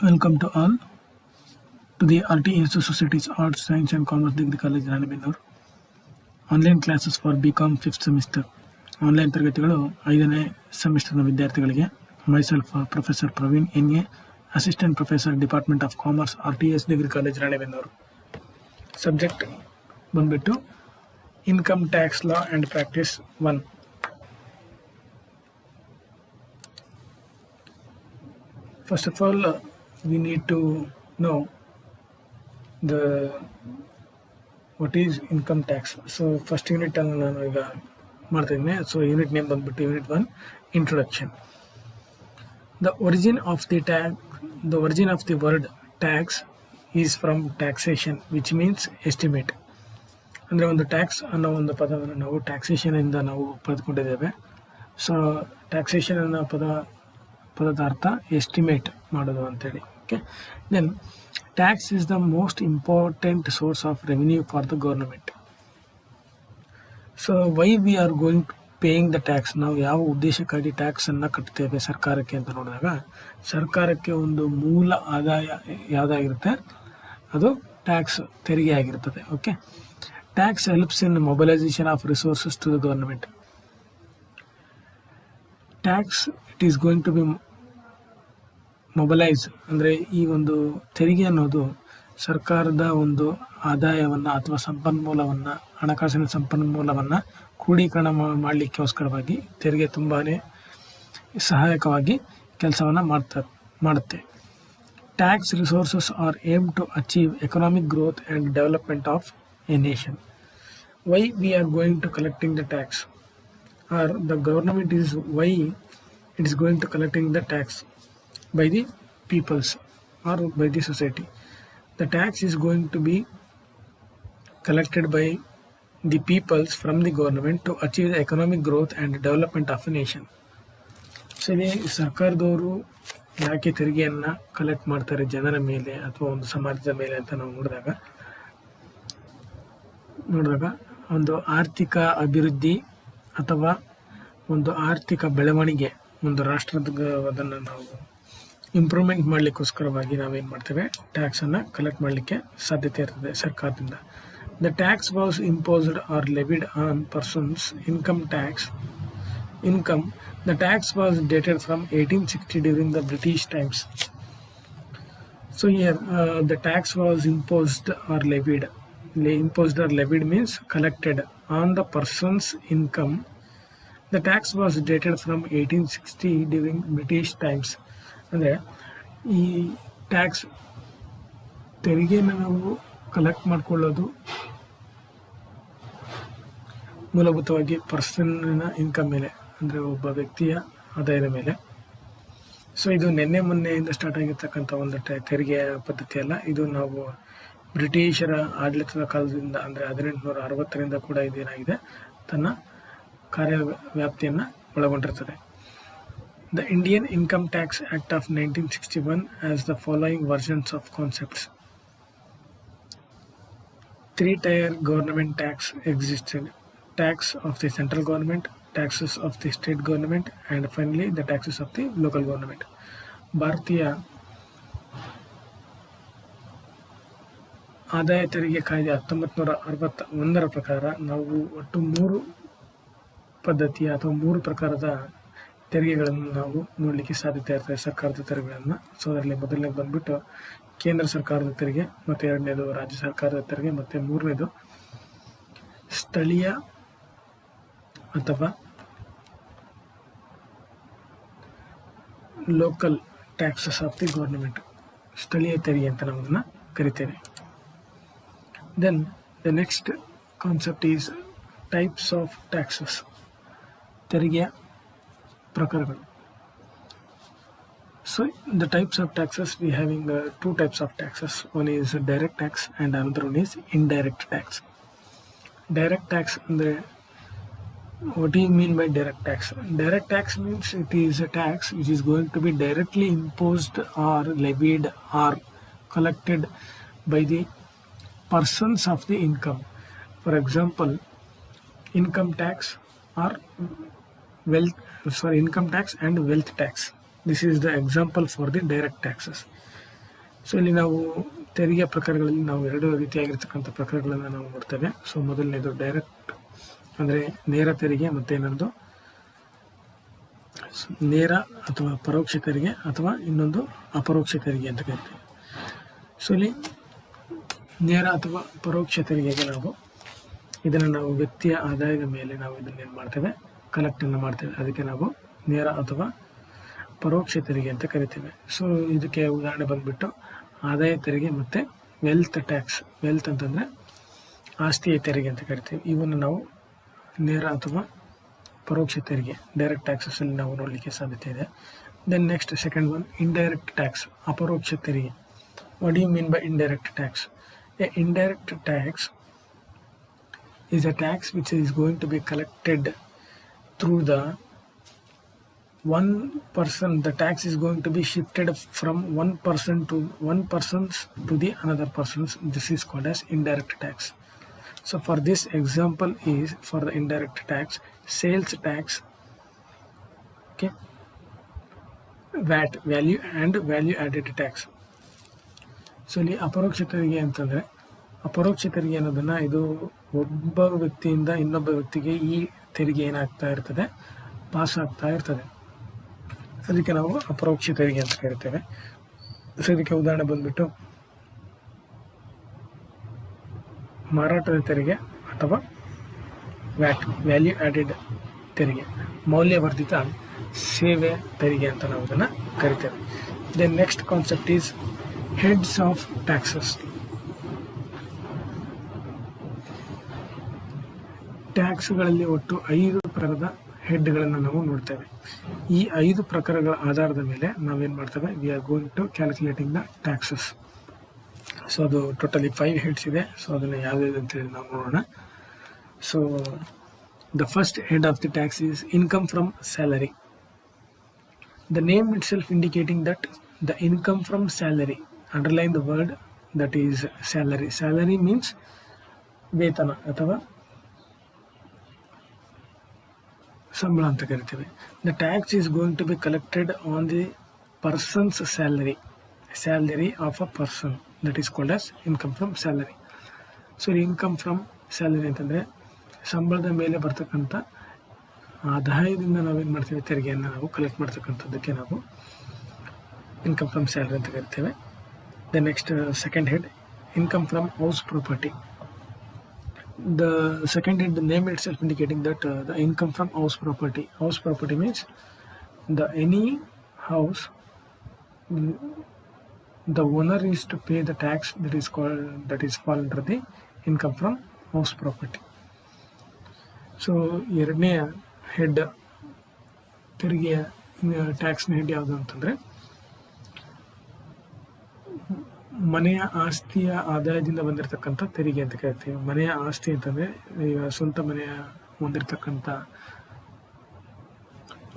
Welcome to all to the RTSO Society's Arts, Science and Commerce Degree College Ranebennur. Online classes for BCom 5th semester. Online ತರಗತಿಗಳು 5ನೇ ಸೆಮಿಸ್ಟರ್ನ ವಿದ್ಯಾರ್ಥಿಗಳಿಗೆ. Myself professor Praveen NA, assistant professor department of commerce, RTS degree college Ranebennur. Subject ಬಂದ್ಬಿಟ್ಟು income tax law and practice 1. First of all, we need to know what is income tax. So first unit ಅನ್ನು ನಾನು ಈಗ ಮಾಡ್ತಾ ಇದ್ದೀನಿ. So unit name ಬಂದ್ಬಿಟ್ಟು unit 1, introduction. The origin of the word tax is from taxation, which means estimate. ಅಂದರೆ ಒಂದು tax ಅನ್ನೋ ಒಂದು ಪದವನ್ನು ನಾವು ಟ್ಯಾಕ್ಸೇಷನ್ ಇಂದ ನಾವು ಪಡೆದುಕೊಂಡಿದ್ದೇವೆ. ಸೊ ಟ್ಯಾಕ್ಸೇಷನ್ ಅನ್ನೋ ಪದದ ಅರ್ಥ ಎಸ್ಟಿಮೇಟ್ ಮಾಡೋದು ಅಂತೇಳಿ. Okay, then tax is the most important source of revenue for the government. So why we are going to paying the tax, ನಾವು ಯಾವ ಉದ್ದೇಶಕ್ಕಾಗಿ ಟ್ಯಾಕ್ಸನ್ನು ಕಟ್ತೇವೆ ಸರ್ಕಾರಕ್ಕೆ ಅಂತ ನೋಡಿದಾಗ, ಸರ್ಕಾರಕ್ಕೆ ಒಂದು ಮೂಲ ಆದಾಯ ಯಾವುದಾಗಿರುತ್ತೆ ಅದು ಟ್ಯಾಕ್ಸ್ ತೆರಿಗೆ ಆಗಿರ್ತದೆ. Okay, tax helps in mobilisation of resources to the government. Tax it is going to be mobilise, ಅಂದರೆ ಈ ಒಂದು ತೆರಿಗೆ ಅನ್ನೋದು ಸರ್ಕಾರದ ಒಂದು ಆದಾಯವನ್ನು ಅಥವಾ ಸಂಪನ್ಮೂಲವನ್ನು, ಹಣಕಾಸಿನ ಸಂಪನ್ಮೂಲವನ್ನು ಕ್ರೋಢೀಕರಣ ಮಾಡಲಿಕ್ಕೋಸ್ಕರವಾಗಿ ತೆರಿಗೆ ತುಂಬಾ ಸಹಾಯಕವಾಗಿ ಕೆಲಸವನ್ನು ಮಾಡುತ್ತೆ. Tax resources are aim to achieve economic growth and development of a nation. Why we are going to collecting the tax, or the government is why it is going to collecting the tax by the peoples or by the society. The tax is going to be collected by the peoples from the government to achieve the economic growth and development of a nation. ಸರಿ, ಸರ್ಕಾರದವರು ಯಾಕೆ ತೆರಿಗೆಯನ್ನು collect ಮಾಡ್ತಾರೆ ಜನರ ಮೇಲೆ ಅಥವಾ ಒಂದು ಸಮಾಜದ ಮೇಲೆ ಅಂತ ನಾವು ನೋಡಿದಾಗ ಒಂದು ಆರ್ಥಿಕ ಅಭಿವೃದ್ಧಿ ಅಥವಾ ಒಂದು ಆರ್ಥಿಕ ಬೆಳವಣಿಗೆ, ಒಂದು ರಾಷ್ಟ್ರದ ಅದನ್ನು ನಾವು ಇಂಪ್ರೂವ್ಮೆಂಟ್ ಮಾಡಲಿಕ್ಕೋಸ್ಕರವಾಗಿ ನಾವೇನು ಮಾಡ್ತೇವೆ, ಟ್ಯಾಕ್ಸನ್ನು ಕಲೆಕ್ಟ್ ಮಾಡಲಿಕ್ಕೆ ಸಾಧ್ಯತೆ ಇರ್ತದೆ ಸರ್ಕಾರದಿಂದ. The tax was imposed or levied on person's income. The tax was dated from 1860 during the British times. So here the tax was imposed or levied means collected on the person's income. The tax was dated from 1860 during British times. ಅಂದರೆ ಈ tax ತೆರಿಗೆಯನ್ನು ನಾವು collect ಮಾಡಿಕೊಳ್ಳೋದು ಮೂಲಭೂತವಾಗಿ ಪರ್ಸನ್ನ income ಮೇಲೆ, ಅಂದರೆ ಒಬ್ಬ ವ್ಯಕ್ತಿಯ ಆದಾಯದ ಮೇಲೆ. ಸೊ ಇದು ಮೊನ್ನೆಯಿಂದ ಸ್ಟಾರ್ಟ್ ಆಗಿರ್ತಕ್ಕಂಥ ಒಂದು ತೆರಿಗೆ ಪದ್ಧತಿ ಅಲ್ಲ. ಇದು ನಾವು ಬ್ರಿಟಿಷರ ಆಡಳಿತದ ಕಾಲದಿಂದ, ಅಂದರೆ 1860ರಿಂದ ಕೂಡ ಇದೇನಾಗಿದೆ, ತನ್ನ ಕಾರ್ಯವ್ಯಾಪ್ತಿಯನ್ನು ಒಳಗೊಂಡಿರ್ತದೆ. The Indian income tax act of 1961 as the following versions of concepts. 3-tier government tax existed: tax of the central government, taxes of the state government, and finally the taxes of the local government. ಭಾರತೀಯ ಆದಾಯ ತೆರಿಗೆ ಕಾಯ್ದೆ 1961ರ ಪ್ರಕಾರ ನಾವು ಒಟ್ಟು 3 ಪದ್ಧತಿಯ ಅಥವಾ 3 ಪ್ರಕಾರದ ತೆರಿಗೆಗಳನ್ನು ನಾವು ನೋಡಲಿಕ್ಕೆ ಸಾಧ್ಯತೆ ಇರ್ತದೆ, ಸರ್ಕಾರದ ತೆರಿಗೆಗಳನ್ನು. ಸೊ ಅದರಲ್ಲಿ ಮೊದಲನೇದು ಬಂದ್ಬಿಟ್ಟು ಕೇಂದ್ರ ಸರ್ಕಾರದ ತೆರಿಗೆ, ಮತ್ತು 2ನೇದು ರಾಜ್ಯ ಸರ್ಕಾರದ ತೆರಿಗೆ, ಮತ್ತು 3ನೇದು ಸ್ಥಳೀಯ ಅಥವಾ local taxes of the government, ಸ್ಥಳೀಯ ತೆರಿಗೆ ಅಂತ ನಾವು ಅದನ್ನು ಕರಿತೇವೆ. Then the next concept is types of taxes. ತೆರಿಗೆಯ ಪ್ರಕಾರಗಳು. So the types of taxes, we having 2 types of taxes. One is direct tax and another one is indirect tax. Direct tax ಅಂದರೆ, what do you mean by direct tax? Direct tax means it is a tax which is going to be directly imposed or levied or collected by the persons of the income. For example, income tax or income tax and wealth tax. This is the example for the direct taxes. So ಇಲ್ಲಿ ನಾವು ತೆರಿಗೆ ಪ್ರಕಾರಗಳಲ್ಲಿ ನಾವು ಎರಡು ರೀತಿಯಾಗಿರ್ತಕ್ಕಂಥ ಪ್ರಕಾರಗಳನ್ನು ನಾವು ನೋಡ್ತೇವೆ. ಸೊ ಮೊದಲನೇದು ಡೈರೆಕ್ಟ್ ಅಂದರೆ ನೇರ ತೆರಿಗೆ, ಮತ್ತು ಇನ್ನೊಂದು ನೇರ ಅಥವಾ ಪರೋಕ್ಷ ತೆರಿಗೆ ಅಥವಾ ಇನ್ನೊಂದು ಅಪರೋಕ್ಷ ತೆರಿಗೆ ಅಂತ ಕರಿತೀವಿ. ಸೊ ಇಲ್ಲಿ ನೇರ ಅಥವಾ ಪರೋಕ್ಷ ತೆರಿಗೆಗೆ ನಾವು ಇದನ್ನು ನಾವು ವ್ಯಕ್ತಿಯ ಆದಾಯದ ಮೇಲೆ ನಾವು ಇದನ್ನೇನು ಮಾಡ್ತೇವೆ, ಕಲೆಕ್ಟನ್ನು ಮಾಡ್ತೇವೆ. ಅದಕ್ಕೆ ನಾವು ನೇರ ಅಥವಾ ಪರೋಕ್ಷ ತೆರಿಗೆ ಅಂತ ಕರಿತೇವೆ. ಸೊ ಇದಕ್ಕೆ ಉದಾಹರಣೆ ಬಂದುಬಿಟ್ಟು ಆದಾಯ ತೆರಿಗೆ ಮತ್ತು ವೆಲ್ತ್ ಟ್ಯಾಕ್ಸ್. ವೆಲ್ತ್ ಅಂತಂದರೆ ಆಸ್ತಿಯ ತೆರಿಗೆ ಅಂತ ಕರಿತೀವಿ. ಇವನ್ನು ನಾವು ನೇರ ಅಥವಾ ಪರೋಕ್ಷ ತೆರಿಗೆ ಡೈರೆಕ್ಟ್ ಟ್ಯಾಕ್ಸಸ್ಸಲ್ಲಿ ನಾವು ನೋಡಲಿಕ್ಕೆ ಸಾಧ್ಯತೆ ಇದೆ. Then next second one indirect tax, ಅಪರೋಕ್ಷ ತೆರಿಗೆ. What do you mean by indirect tax? A indirect tax is a tax which is going to be collected through the one person. The tax is going to be shifted from one person's to the another person's. This is called as indirect tax. So for this example is for the indirect tax, sales tax, okay, VAT, value and value added tax. So ಇಲ್ಲಿ ಅಪರೋಕ್ಷ ತೆರಿಗೆ ಅಂತಂದರೆ, ಅಪರೋಕ್ಷ ತೆರಿಗೆ ಅನ್ನೋದನ್ನು ಇದು ಒಬ್ಬ ವ್ಯಕ್ತಿಯಿಂದ ಇನ್ನೊಬ್ಬ ವ್ಯಕ್ತಿಗೆ ಈ ತೆರಿಗೆ ಏನಾಗ್ತಾ ಇರ್ತದೆ, ಪಾಸ್ ಆಗ್ತಾ ಇರ್ತದೆ. ಅದಕ್ಕೆ ನಾವು ಅಪರೋಕ್ಷ ತೆರಿಗೆ ಅಂತ ಕರಿತೇವೆ. ಸೊ ಇದಕ್ಕೆ ಉದಾಹರಣೆ ಬಂದ್ಬಿಟ್ಟು ಮಾರಾಟದ ತೆರಿಗೆ ಅಥವಾ ವ್ಯಾಟ್, ವ್ಯಾಲ್ಯೂ ಆ್ಯಡೆಡ್ ತೆರಿಗೆ, ಮೌಲ್ಯವರ್ಧಿತ ಸೇವೆ ತೆರಿಗೆ ಅಂತ ನಾವು ಇದನ್ನು ಕರಿತೇವೆ. Then next concept is heads of taxes. ಟ್ಯಾಕ್ಸ್ಗಳಲ್ಲಿ ಒಟ್ಟು 5 ಪ್ರಕಾರದ ಹೆಡ್ಗಳನ್ನು ನಾವು ನೋಡ್ತೇವೆ. ಈ 5 ಪ್ರಕಾರಗಳ ಆಧಾರದ ಮೇಲೆ ನಾವೇನು ಮಾಡ್ತೇವೆ, we are going to calculating the taxes. So ಅದು ಟೋಟಲಿ 5 ಹೆಡ್ಸ್ ಇದೆ. ಸೊ ಅದನ್ನು ಯಾವುದಿದೆ ಅಂತೇಳಿ ನಾವು ನೋಡೋಣ. So the first head of the tax is income from salary. The name itself indicating that the income from salary, underline the word that is salary. Salary means ವೇತನ ಅಥವಾ ಸಂಬಳ ಅಂತ ಕರಿತೀವಿ. The tax is going to be collected on the person's salary, salary of a person, that is called as income from salary. So income from salary ಅಂತಂದರೆ ಸಂಬಳದ ಮೇಲೆ ಬರ್ತಕ್ಕಂಥ ಆದಾಯದಿಂದ ನಾವೇನು ಮಾಡ್ತೀವಿ, ತೆರಿಗೆಯನ್ನು ನಾವು ಕಲೆಕ್ಟ್ ಮಾಡ್ತಕ್ಕಂಥದ್ದಕ್ಕೆ ನಾವು ಇನ್ಕಮ್ ಫ್ರಮ್ ಸ್ಯಾಲರಿ ಅಂತ ಕರಿತೇವೆ. The next second head, income from house property. The second head, the name itself indicating that the income from house property. House property means the any house the owner is to pay the tax that is fall under the income from house property. So ಎರಡನೇ head ತೆರಿಗೆಯ ಟ್ಯಾಕ್ಸ್ನ head ಯಾವುದು ಅಂತಂದರೆ ಮನೆಯ ಆಸ್ತಿಯ ಆದಾಯದಿಂದ ಬಂದಿರತಕ್ಕಂಥ ತೆರಿಗೆ ಅಂತ ಕರಿತೀವಿ. ಮನೆಯ ಆಸ್ತಿ ಅಂತಂದರೆ ಈಗ ಸ್ವಂತ ಮನೆಯ ಹೊಂದಿರತಕ್ಕಂಥ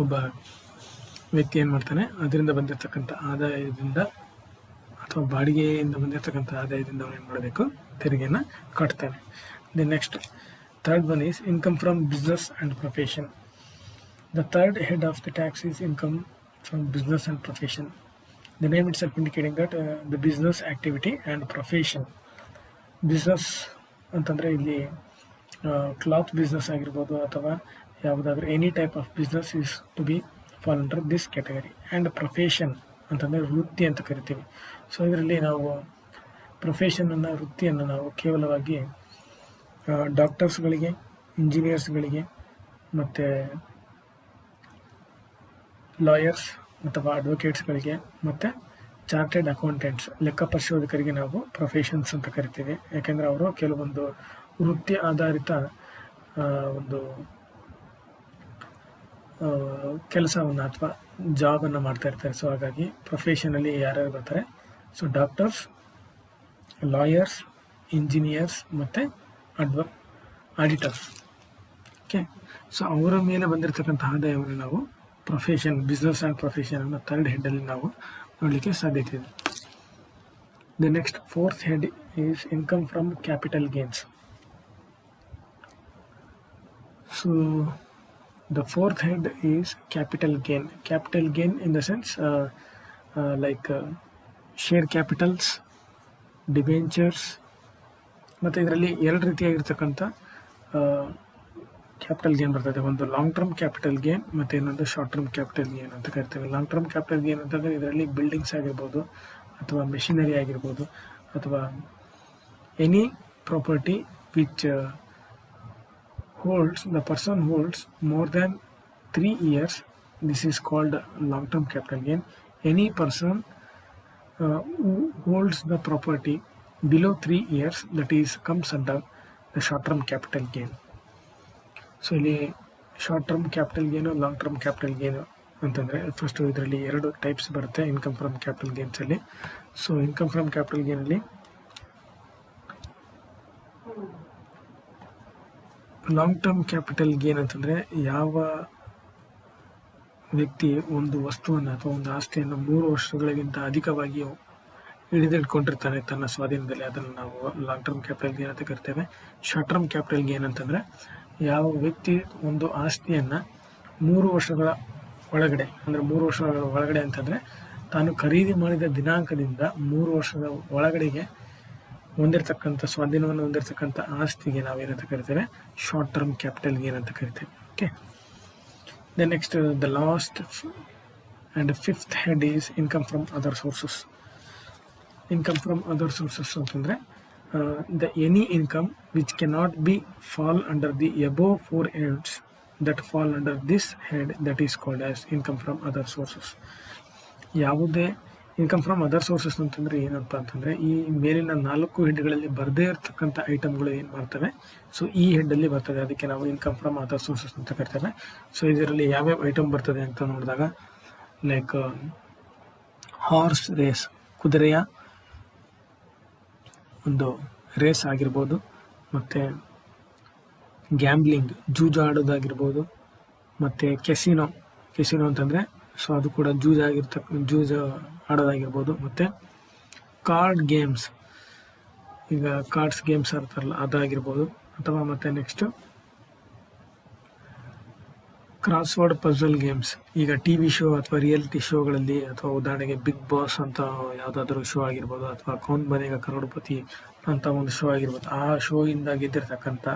ಒಬ್ಬ ವ್ಯಕ್ತಿ ಏನು ಮಾಡ್ತಾನೆ, ಅದರಿಂದ ಬಂದಿರತಕ್ಕಂಥ ಆದಾಯದಿಂದ ಅಥವಾ ಬಾಡಿಗೆಯಿಂದ ಬಂದಿರತಕ್ಕಂಥ ಆದಾಯದಿಂದ ಅವನು ಏನು ಮಾಡಬೇಕು, ತೆರಿಗೆಯನ್ನು ಕಟ್ತಾನೆ. The next third one is income from business and profession. The third head of the tax is income from business and profession. The name itself indicating that the business activity and profession. Business ಅಂತಂದರೆ ಇಲ್ಲಿ cloth business ಆಗಿರ್ಬೋದು ಅಥವಾ ಯಾವುದಾದ್ರೂ any type of business is to be fall under this category. And profession ಅಂತಂದರೆ ವೃತ್ತಿ ಅಂತ ಕರಿತೀವಿ. So ಇದರಲ್ಲಿ ನಾವು ಪ್ರೊಫೆಷನನ್ನು, ವೃತ್ತಿಯನ್ನು ನಾವು ಕೇವಲವಾಗಿ ಡಾಕ್ಟರ್ಸ್ಗಳಿಗೆ, ಇಂಜಿನಿಯರ್ಸ್ಗಳಿಗೆ ಮತ್ತು ಲಾಯರ್ಸ್ ಅಥವಾ ಅಡ್ವೊಕೇಟ್ಸ್ಗಳಿಗೆ ಮತ್ತು ಚಾರ್ಟೆಡ್ ಅಕೌಂಟೆಂಟ್ಸ್, ಲೆಕ್ಕ ಪರಿಶೋಧಕರಿಗೆ ನಾವು ಪ್ರೊಫೆಷನ್ಸ್ ಅಂತ ಕರಿತೀವಿ. ಯಾಕೆಂದರೆ ಅವರು ಕೆಲವೊಂದು ವೃತ್ತಿ ಆಧಾರಿತ ಒಂದು ಕೆಲಸವನ್ನು ಅಥವಾ ಜಾಬನ್ನು ಮಾಡ್ತಾ ಇರ್ತಾರೆ. ಸೊ ಹಾಗಾಗಿ ಪ್ರೊಫೆಷನಲ್ಲಿ ಯಾರ್ಯಾರು ಬರ್ತಾರೆ, ಸೊ ಡಾಕ್ಟರ್ಸ್, ಲಾಯರ್ಸ್, ಇಂಜಿನಿಯರ್ಸ್ ಮತ್ತು ಆಡಿಟರ್ಸ್. ಓಕೆ, ಸೊ ಅವರ ಮೇಲೆ ಬಂದಿರತಕ್ಕಂಥ ಆದಾಯವನ್ನು ನಾವು ಪ್ರೊಫೆಷನ್, ಬಿಸ್ನೆಸ್ ಆ್ಯಂಡ್ ಪ್ರೊಫೆಷನ್ ಅನ್ನೋ ಥರ್ಡ್ ಹೆಡ್ಡಲ್ಲಿ ನಾವು ನೋಡಲಿಕ್ಕೆ ಸಾಧ್ಯತೆ ಇದೆ. The next fourth head is income from capital gains. So the fourth head is capital gain. Capital gain in the sense like share capitals, debentures, ಮತ್ತು ಇದರಲ್ಲಿ ಎರಡು ರೀತಿಯಾಗಿರ್ತಕ್ಕಂಥ ಕ್ಯಾಪಿಟಲ್ ಗೇನ್ ಬರ್ತದೆ. ಒಂದು ಲಾಂಗ್ ಟರ್ಮ್ ಕ್ಯಾಪಿಟಲ್ ಗೇನ್ ಮತ್ತು ಇನ್ನೊಂದು short term capital gain ಅಂತ ಕರಿತೇವೆ. ಲಾಂಗ್ ಟರ್ಮ್ ಕ್ಯಾಪಿಟಲ್ ಗೇನ್ ಅಂತಂದರೆ ಇದರಲ್ಲಿ ಬಿಲ್ಡಿಂಗ್ಸ್ ಆಗಿರ್ಬೋದು ಅಥವಾ ಮೆಷಿನರಿ ಆಗಿರ್ಬೋದು ಅಥವಾ any property which the person holds more than 3 years. This is called long term capital gain. Any person who holds the property below 3 years, that is comes under the short term capital gain. So ಇಲ್ಲಿ short term capital gain, long term capital gain ಅಂತಂದರೆ first ಇದರಲ್ಲಿ ಎರಡು types ಬರುತ್ತೆ income from capital ಗೇನ್ಸಲ್ಲಿ. So income from capital ಗೇನಲ್ಲಿ long term capital gain ಅಂತಂದರೆ ಯಾವ ವ್ಯಕ್ತಿ ಒಂದು ವಸ್ತುವನ್ನು ಅಥವಾ ಒಂದು ಆಸ್ತಿಯನ್ನು 3 ವರ್ಷಗಳಿಗಿಂತ ಅಧಿಕವಾಗಿ ಹಿಡಿದಿಟ್ಕೊಂಡಿರ್ತಾನೆ ತನ್ನ ಸ್ವಾಧೀನದಲ್ಲಿ, ಅದನ್ನು ನಾವು ಲಾಂಗ್ ಟರ್ಮ್ ಕ್ಯಾಪಿಟಲ್ ಗೇನ್ ಅಂತ ಕರಿತೇವೆ. ಶಾರ್ಟ್ ಟರ್ಮ್ ಕ್ಯಾಪಿಟಲ್ ಗೇನ್ ಅಂತಂದರೆ ಯಾವ ವ್ಯಕ್ತಿ ಒಂದು ಆಸ್ತಿಯನ್ನು 3 ವರ್ಷಗಳ ಒಳಗಡೆ, ಅಂದರೆ 3 ವರ್ಷಗಳ ಒಳಗಡೆ ಅಂತಂದರೆ ತಾನು ಖರೀದಿ ಮಾಡಿದ ದಿನಾಂಕದಿಂದ 3 ವರ್ಷದ ಒಳಗಡೆಗೆ ಹೊಂದಿರತಕ್ಕಂಥ ಸ್ವಾಧೀನವನ್ನು ಹೊಂದಿರತಕ್ಕಂಥ ಆಸ್ತಿಗೆ ನಾವೇನಂತ ಕರಿತೇವೆ, ಶಾರ್ಟ್ ಟರ್ಮ್ ಕ್ಯಾಪಿಟಲ್ ಗೇನ್ ಅಂತ ಕರಿತೇವೆ. Okay, then next the last and fifth head is income from other sources. Income from other sources ಅಂತಂದರೆ the any income which cannot be fall under the above 4 heads that fall under this head, that is called as income from other sources. ಯಾವುದೇ income from other sources ಅಂತಂದರೆ ಏನಪ್ಪ ಅಂತಂದರೆ ಈ ಮೇಲಿನ 4 ಹೆಡ್ಗಳಲ್ಲಿ ಬರದೇ ಇರತಕ್ಕಂಥ ಐಟಮ್ಗಳು ಏನು ಮಾಡ್ತವೆ, ಸೊ ಈ ಹೆಡ್ಡಲ್ಲಿ ಬರ್ತದೆ, ಅದಕ್ಕೆ ನಾವು ಇನ್ಕಮ್ ಫ್ರಮ್ ಅದರ್ ಸೋರ್ಸಸ್ ಅಂತ ಕರಿತೇವೆ. ಸೊ ಇದರಲ್ಲಿ ಯಾವ್ಯಾವ ಐಟಮ್ ಬರ್ತದೆ ಅಂತ ನೋಡಿದಾಗ ಲೈಕ್ ಹಾರ್ಸ್ ರೇಸ್, ಕುದುರೆಯ ಒಂದು ರೇಸ್ ಆಗಿರ್ಬೋದು, ಮತ್ತು ಗ್ಯಾಂಬ್ಲಿಂಗ್, ಜೂಜು ಆಡೋದಾಗಿರ್ಬೋದು, ಮತ್ತು ಕೆಸಿನೋ ಅಂತಂದರೆ ಸೊ ಅದು ಕೂಡ ಜೂಜು ಆಡೋದಾಗಿರ್ಬೋದು, ಮತ್ತು ಕಾರ್ಡ್ ಗೇಮ್ಸ್, ಈಗ ಕಾರ್ಡ್ಸ್ ಗೇಮ್ಸ್ ಆಡ್ತಾರಲ್ಲ ಅದಾಗಿರ್ಬೋದು, ಅಥವಾ ಮತ್ತು ನೆಕ್ಸ್ಟು ಕ್ರಾಸ್ವರ್ಡ್ ಪಝಲ್ ಗೇಮ್ಸ್. ಈಗ ಟಿ ವಿ ಶೋ ಅಥವಾ ರಿಯಾಲಿಟಿ ಶೋಗಳಲ್ಲಿ, ಅಥವಾ ಉದಾಹರಣೆಗೆ ಬಿಗ್ ಬಾಸ್ ಅಂತ ಯಾವುದಾದ್ರೂ ಶೋ ಆಗಿರ್ಬೋದು, ಅಥವಾ ಕೌನ್ ಬನೇಗ ಕರೋಡ್ಪತಿ ಅಂತ ಒಂದು ಶೋ ಆಗಿರ್ಬೋದು, ಆ ಶೋಯಿಂದ ಗೆದ್ದಿರ್ತಕ್ಕಂಥ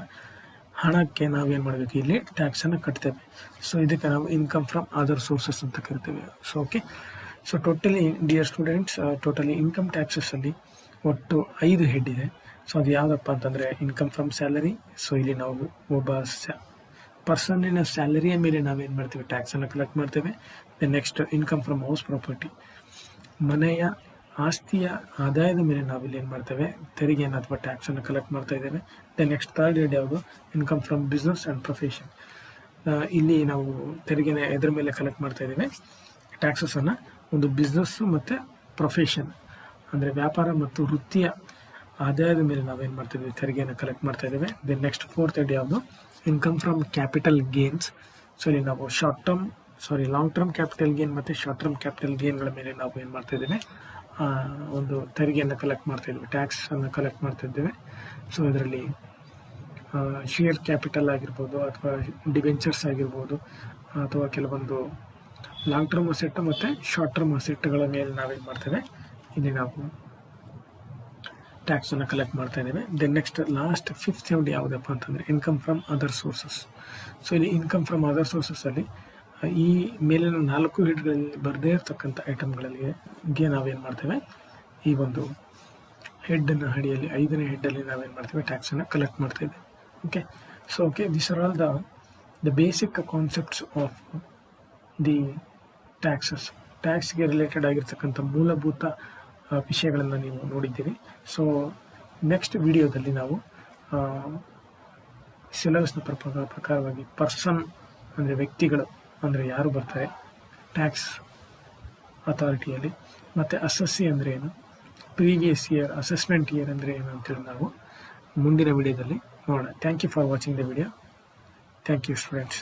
ಹಣಕ್ಕೆ ನಾವೇನು ಮಾಡಬೇಕು, ಇಲ್ಲಿ ಟ್ಯಾಕ್ಸನ್ನು ಕಟ್ತೇವೆ. ಸೊ ಇದಕ್ಕೆ ನಾವು ಇನ್ಕಮ್ ಫ್ರಮ್ ಅದರ್ ಸೋರ್ಸಸ್ ಅಂತ ಕರಿತೇವೆ. So okay, so totally dear students, totally income ಟ್ಯಾಕ್ಸಸ್ಸಲ್ಲಿ ಒಟ್ಟು 5 ಹೆಡ್ ಇದೆ. ಸೊ ಅದು ಯಾವುದಪ್ಪ ಅಂತಂದರೆ ಇನ್ಕಮ್ ಫ್ರಮ್ ಸ್ಯಾಲರಿ. ಸೊ ಇಲ್ಲಿ ನಾವು ಒಬ್ಬ ಪರ್ಸನ್ನಿನ ಸ್ಯಾಲರಿಯ ಮೇಲೆ ನಾವೇನು ಮಾಡ್ತೇವೆ, ಟ್ಯಾಕ್ಸನ್ನು ಕಲೆಕ್ಟ್ ಮಾಡ್ತೇವೆ. Then next income from house property, ಮನೆಯ ಆಸ್ತಿಯ ಆದಾಯದ ಮೇಲೆ ನಾವಿಲ್ಲಿ ಏನು ಮಾಡ್ತೇವೆ, ತೆರಿಗೆಯನ್ನು ಅಥವಾ ಟ್ಯಾಕ್ಸನ್ನು ಕಲೆಕ್ಟ್ ಮಾಡ್ತಾ ಇದ್ದೇವೆ. ದೆನ್ ನೆಕ್ಸ್ಟ್ ಥರ್ಡ್ ಹೆಡ್ ಯಾವುದು, income from business and profession. ಇಲ್ಲಿ ನಾವು ತೆರಿಗೆನ ಎದ್ರ ಮೇಲೆ ಕಲೆಕ್ಟ್ ಮಾಡ್ತಾ ಇದ್ದೇವೆ, ಟ್ಯಾಕ್ಸಸನ್ನು ಒಂದು ಬಿಸ್ನೆಸ್ಸು ಮತ್ತು ಪ್ರೊಫೆಷನ್ ಅಂದರೆ ವ್ಯಾಪಾರ ಮತ್ತು ವೃತ್ತಿಯ ಆದಾಯದ ಮೇಲೆ ನಾವೇನು ಮಾಡ್ತಿದ್ದೀವಿ, ತೆರಿಗೆಯನ್ನು ಕಲೆಕ್ಟ್ ಮಾಡ್ತಾ ಇದ್ದೇವೆ. ದೆನ್ ನೆಕ್ಸ್ಟ್ ಫೋರ್ತ್ ಹೆಡ್ ಯಾವುದು, income from capital gains. So ಇಲ್ಲಿ ನಾವು ಲಾಂಗ್ ಟರ್ಮ್ ಕ್ಯಾಪಿಟಲ್ ಗೇನ್ ಮತ್ತು ಶಾರ್ಟ್ ಟರ್ಮ್ ಕ್ಯಾಪಿಟಲ್ ಗೇನ್ಗಳ ಮೇಲೆ ನಾವು ಏನು ಮಾಡ್ತಾ ಇದ್ದೇವೆ, ಒಂದು ತೆರಿಗೆಯನ್ನು ಕಲೆಕ್ಟ್ ಮಾಡ್ತಾ ಇದ್ದೇವೆ, ಟ್ಯಾಕ್ಸನ್ನು ಕಲೆಕ್ಟ್ ಮಾಡ್ತಾ ಇದ್ದೇವೆ. ಸೊ ಇದರಲ್ಲಿ ಶೇರ್ ಕ್ಯಾಪಿಟಲ್ ಆಗಿರ್ಬೋದು, ಅಥವಾ ಡಿಬೆಂಚರ್ಸ್ ಆಗಿರ್ಬೋದು, ಅಥವಾ ಕೆಲವೊಂದು ಲಾಂಗ್ ಟರ್ಮ್ ಅಸೆಟ್ ಮತ್ತು ಶಾರ್ಟ್ ಟರ್ಮ್ ಅಸೆಟ್ಗಳ ಮೇಲೆ ನಾವೇನು ಮಾಡ್ತೇವೆ, ಇಲ್ಲಿ ನಾವು ಟ್ಯಾಕ್ಸನ್ನು ಕಲೆಕ್ಟ್ ಮಾಡ್ತಾ ಇದ್ದೇವೆ. Then next last fifth head ಯಾವುದಪ್ಪ ಅಂತಂದರೆ income from other sources. So ಇಲ್ಲಿ ಇನ್ಕಮ್ ಫ್ರಮ್ ಅದರ್ ಸೋರ್ಸಸ್ಸಲ್ಲಿ ಈ ಮೇಲಿನ 4 ಹೆಡ್ಗಳಲ್ಲಿ ಬರದೇ ಇರತಕ್ಕಂಥ ಐಟಮ್ಗಳಿಗೆ ನಾವೇನು ಮಾಡ್ತೇವೆ, ಈ ಒಂದು ಹೆಡ್ಡನ್ನು ಅಡಿಯಲ್ಲಿ 5ನೇ ಹೆಡ್ಡಲ್ಲಿ ನಾವೇನು ಮಾಡ್ತೇವೆ, ಟ್ಯಾಕ್ಸನ್ನು ಕಲೆಕ್ಟ್ ಮಾಡ್ತಾ ಇದ್ದೇವೆ. Okay, so okay, this are all the basic concepts of the taxes. ಟ್ಯಾಕ್ಸ್ಗೆ ರಿಲೇಟೆಡ್ ಆಗಿರ್ತಕ್ಕಂಥ ಮೂಲಭೂತ ವಿಷಯಗಳನ್ನು ನೀವು ನೋಡಿದ್ದೀರಿ. ಸೊ ನೆಕ್ಸ್ಟ್ ವಿಡಿಯೋದಲ್ಲಿ ನಾವು ಸಿಲೆಬಸ್ನ ಪ್ರಕಾರವಾಗಿ ಪರ್ಸನ್ ಅಂದರೆ ವ್ಯಕ್ತಿಗಳು ಅಂದರೆ ಯಾರು ಬರ್ತಾರೆ ಟ್ಯಾಕ್ಸ್ ಅಥಾರಿಟಿಯಲ್ಲಿ, ಮತ್ತು ಅಸೆಸ್ಸಿ ಅಂದರೆ ಏನು, ಪ್ರೀವಿಯಸ್ ಇಯರ್ ಅಸೆಸ್ಮೆಂಟ್ ಇಯರ್ ಅಂದರೆ ಏನು ಅಂತೇಳಿ ನಾವು ಮುಂದಿನ ವಿಡಿಯೋದಲ್ಲಿ ನೋಡೋಣ. Thank you for watching the video. Thank you students.